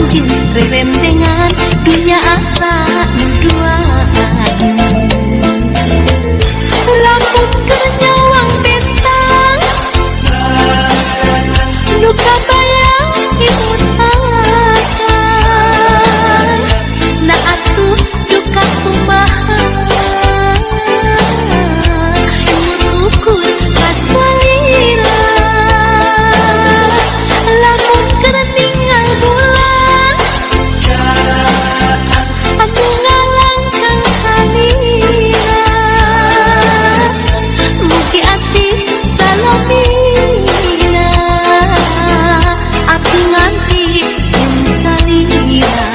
anjeun rerendengan dunya asa nu duaan. Lamun keur nyawang betang nu kabayang imut akan na atuh duka kumaha imut ukur kasalira. Lamun keur tinggal bulan anu ngalangkang salira mugi asih salamina abdi nganti jeung salira.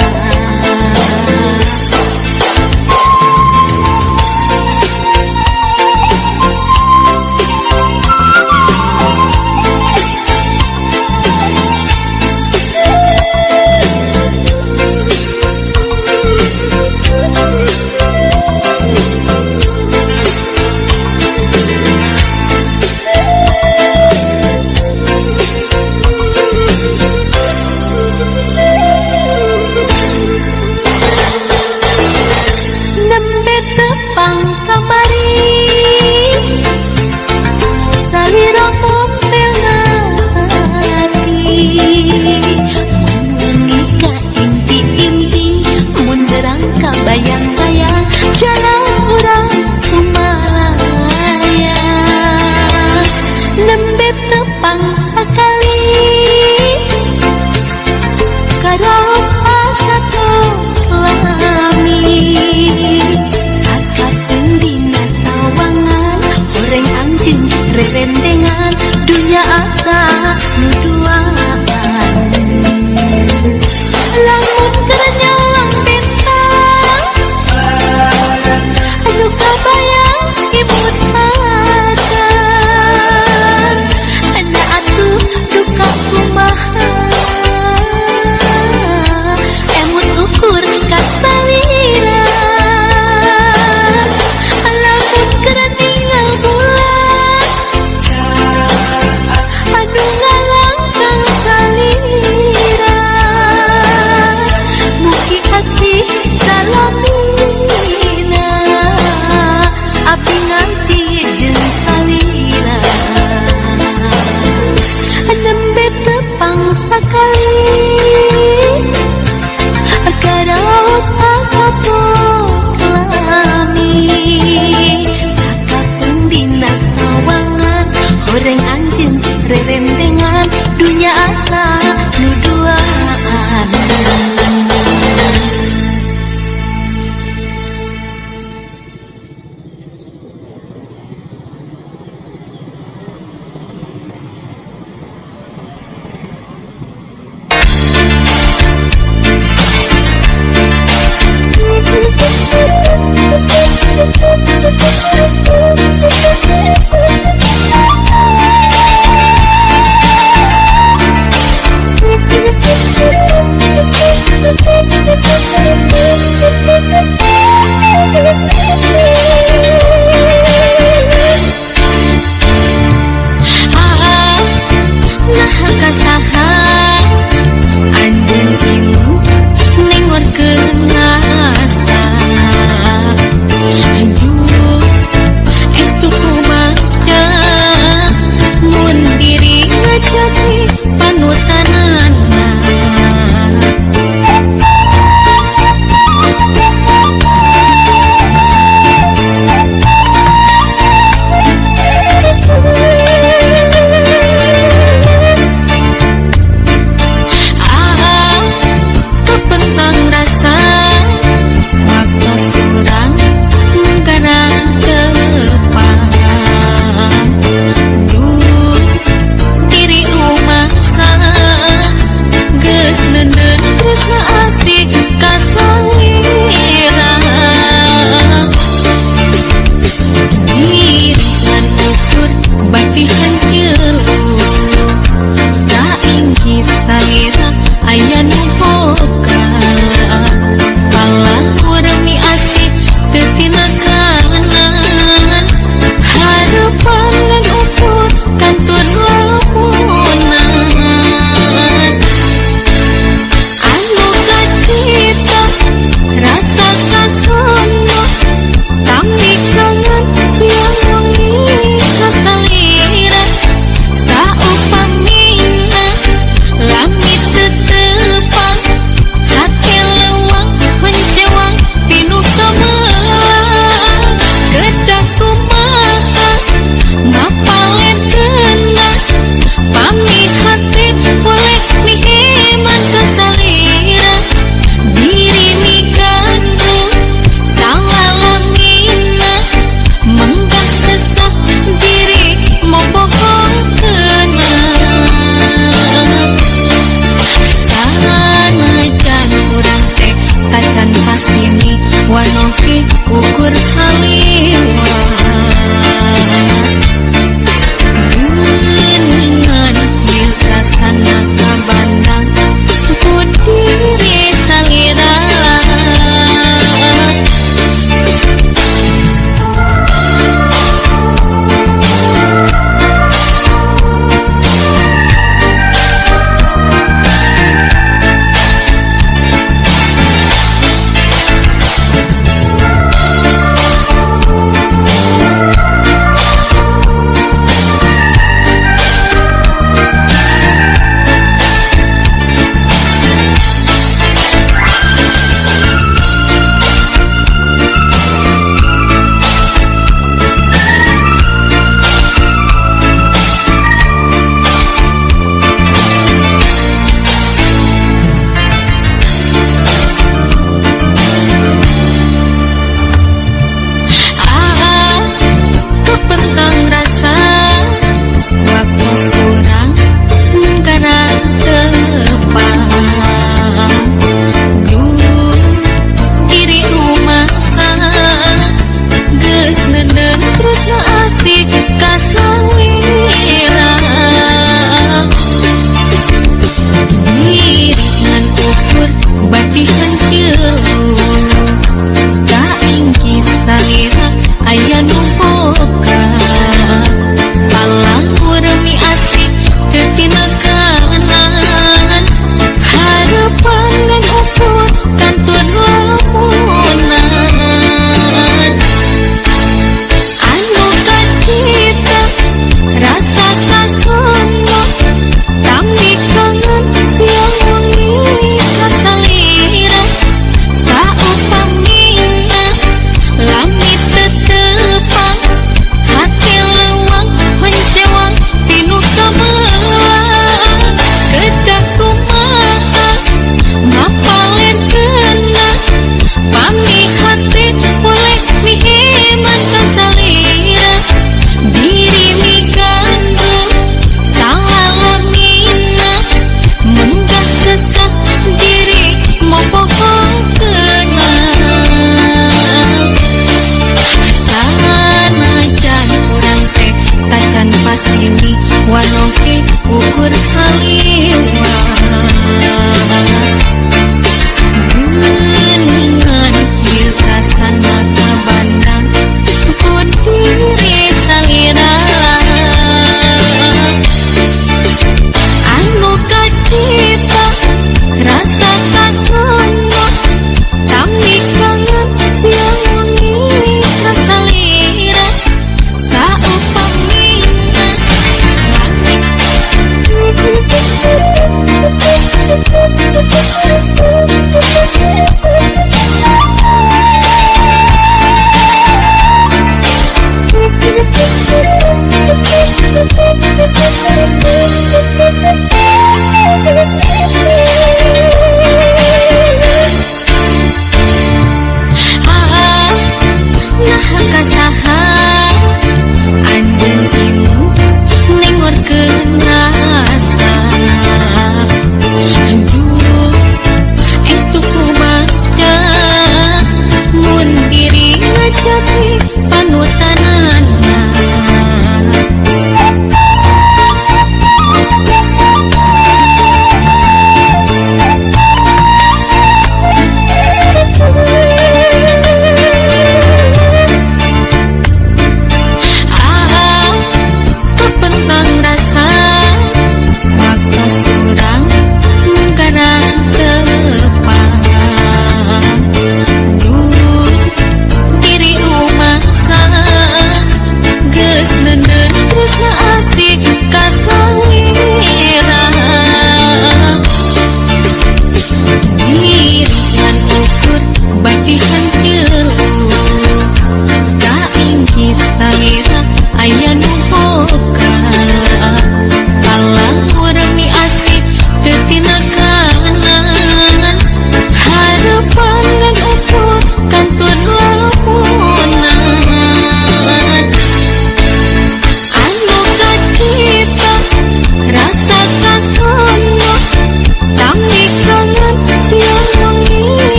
Nembe tepang kamari salira montel hati mun ka impi-impi mun derang ka bayang-bayang jalan urang kumalaya. Nembe tepang sakali karaos asa tos lami sakapeung dina sawangan horeng anjeun rerendengan dunya asa nu duaan. Lamun keur nyawang betang anu kabayang imut akan na atuh duka kumaha emut ukur kasalira. Lamun keur tinggal bulan anu ngalangkang salira mugi asih salamina abdi nganti jeung salira. Nembe tepang sakali karaos asa tos lami sakapeung dina sawangan horeng anjeun rerendengan dunya asa nu duaan. Nah kasaha anjeun imut nengorkeun asa aduh estu kumaha mun diri ngajati panutanana. Kepentang rasa waktu surang negara depan dulu diri rumah geus nenden tresna asih kasalira diri ngan ukur batihan jelu kainggi salira aya nu boga palah urang asih teu tina kanan harapan lan ukur kantor lamunan anu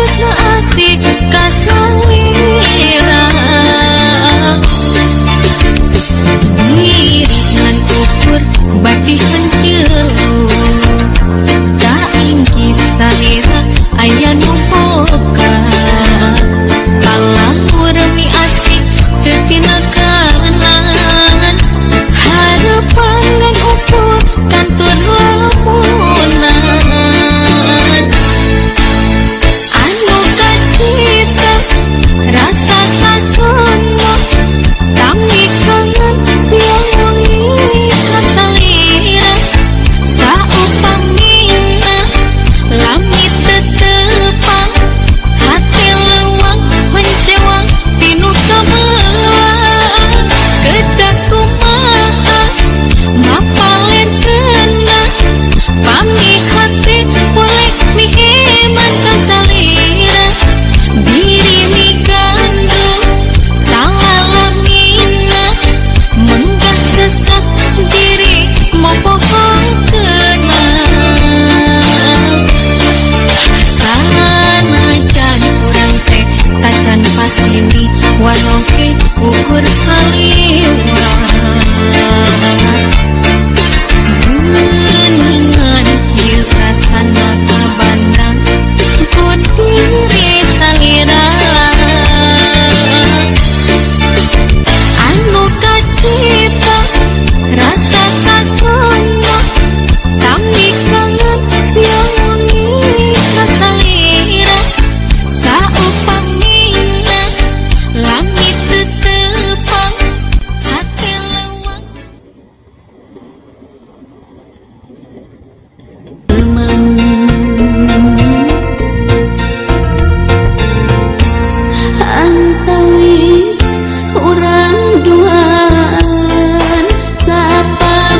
halusna asih kasalira diri ngan ukur batihan jelu kaing salira aya nu boga palangur mi asih teu tinekanan harapan ngan ukur kantur lamunan anu kacipta rasa kasono tami kangen siang wengi kasalira saupamina langit tetepang hati lewang mencewang pinuh kabelang kedak kumaha mapalen kena pami hati boleh mihiman kasalira diri mi gandrung salah mina menggah sesak diri mau bohong kenal sanajan urang teh tacan pasini wanoke ukur saliwa geningan kieu rasana kabandang ku diri salira anu kacipta rasa kasono tami kangen siang wengi kasalira saupamina langit tetepang hati lewang antawis urang duaan sapamadegan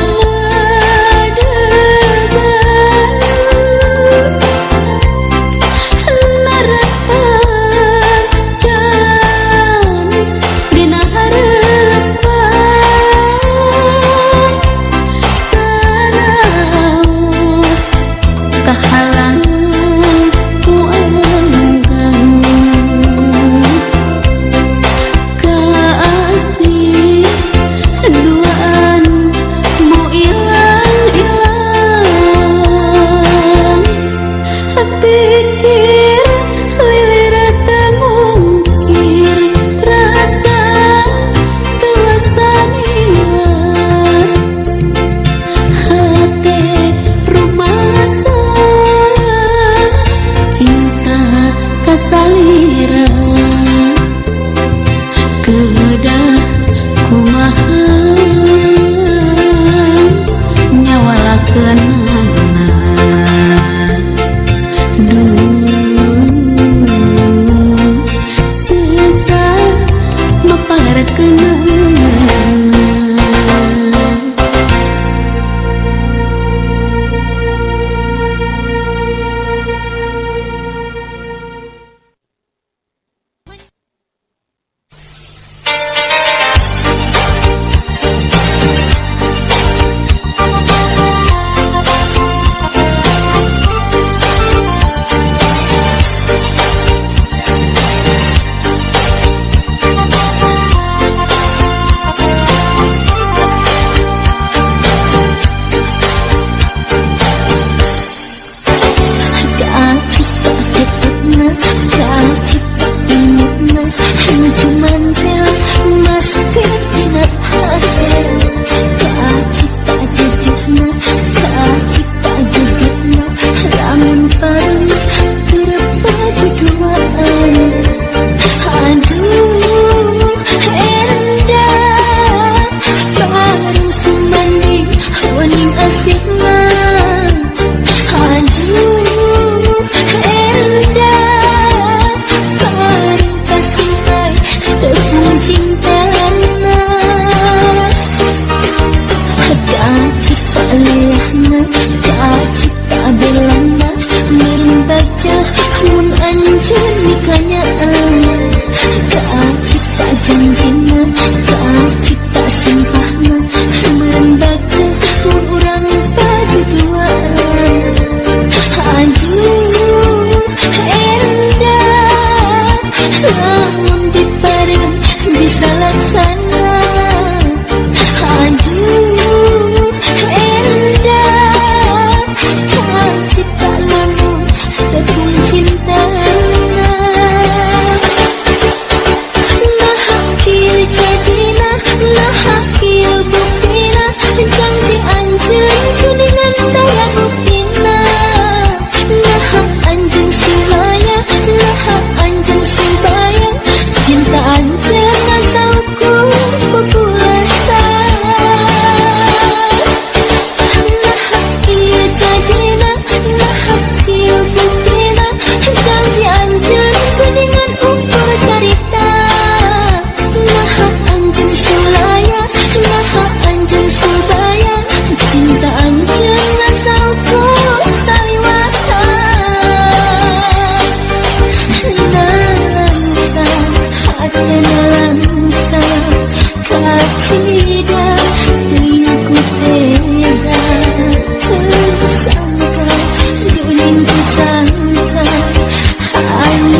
narapajan dina harepan saraos kahalang ku anggang kasih duaan mu ilang-ilang pikir lilir temungkir rasa tuasan hilang hati rumasa cinta kasalira kedah kumaha nyawalakeunana susah maparekeunana Aduh, Enda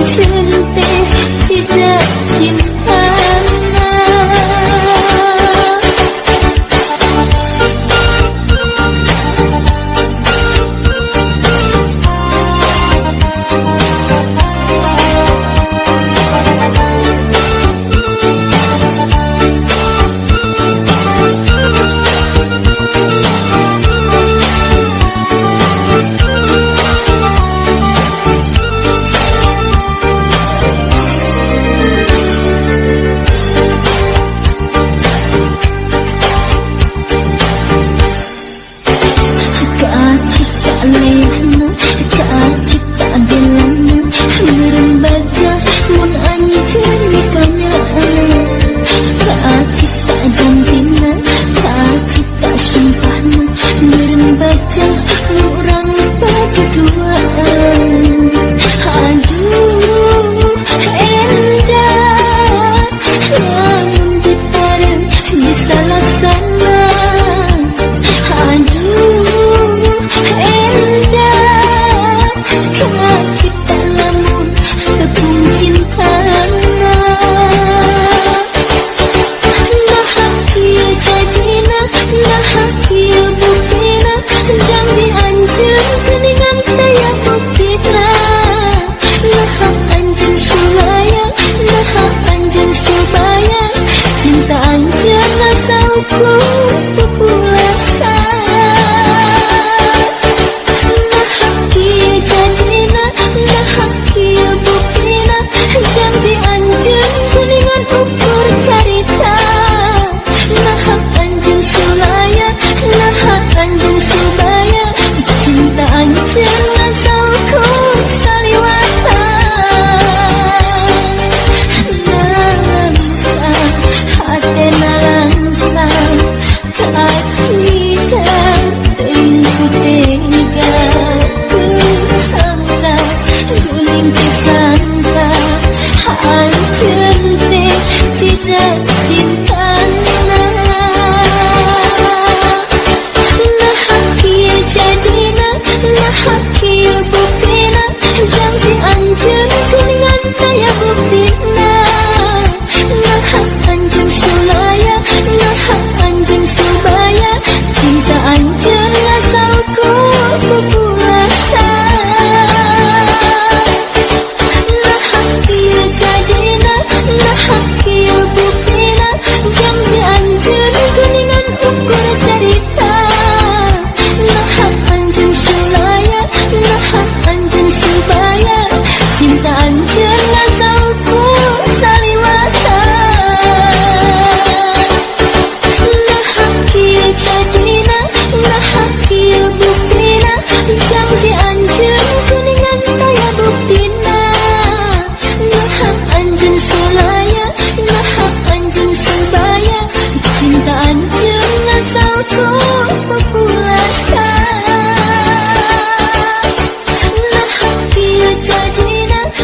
cinta tidak cinta. Cinta